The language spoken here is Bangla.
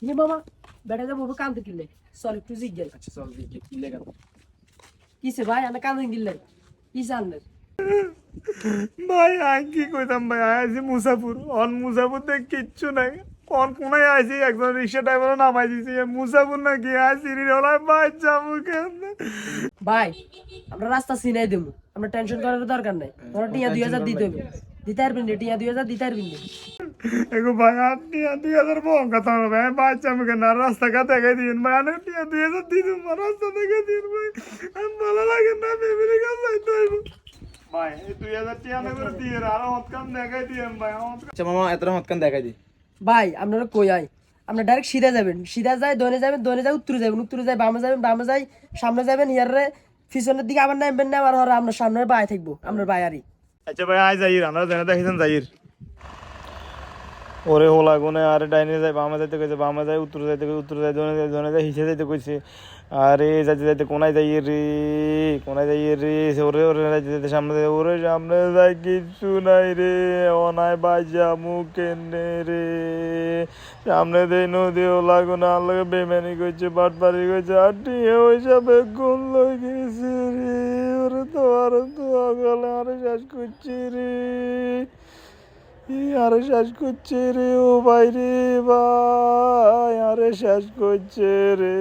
ये मामा बेटा जब वो काम किल्ले चल একটু জিজ্ঞেস আচ্ছা চল দেখি কি লেখা কিসে ভাই আমি কাম কিল্লে কি জানলে ভাই আই কি কইতাম ভাই আইছি মুসাফুর মুসাফুর দেখ কিচ্ছু নাই কোনায় আইছি একজন রিক্সা ড্রাইভার নামাই দিছি মুসাফুর নাকি আইছি রিওলা ভাই যাবো কেন ভাই আমরা রাস্তা চিনাই দেব আমরা টেনশন করার দরকার নাই তোরা টিয়া 2000 দিতে হবে দিতে পারবেন টিয়া 2000 দিতে পারবেন এগো ভাই টিয়া 2000 বং কথা হবে ভাই যাবো কেন রাস্তা দেখাই দিন ভাই আমি টিয়া 2000 দিই তোমার রাস্তা দেখাই দিন ভাই আমি ভালো লাগে না ফ্যামিলি কাছে যাইতে হইব ভাই এই 2000 টিয়া না করে দিয়ে আর হতকাম দেখাই দিন ভাই আচ্ছা মামা এত হতকান দেখাই দি ভাই আপনারা কই আই আপনারা ডাইরেক্ট সিধা যাবেন সিধা যায় দনে যাবেন দনে যায় উত্তরে যাবেন উত্তরে যায় বামে যাবেন বামে যায় সামনে যাবেন ইয়ারে পিছনের দিকে আবার নামবেন না আবার আমরা সামনের বাই থাকবো আপনার বায়ারই আচ্ছা ভাই আই যাই আমরা জানা দেখিছেন যাইর ওরে হোলা গুনে আরে ডাইনে যায় বামে যাইতে কইছে বামে যায় উত্তর যাইতে কইছে উত্তর যায় দনে যায় হিসে যাইতে কইছে আরে যাইতে যাইতে কোনায় যাই রে কোনায় যাই রে ওরে ওরে যাইতে যাইতে সামনে যায় ওরে সামনে যায় কিছু নাই রে অনায় বাজা মুখেনে রে সামনে দেই নদী ওলা গুনে আল্লাহকে বেমানি কইছে বাটবাড়ি কইছে আটি ওই সবে গুণ লই গেছে রে ওরে তো আগলে আরে শেষ করছে রে আরে শেষ করছে রে ও ভাই রে ভাই আরে শেষ করছে রে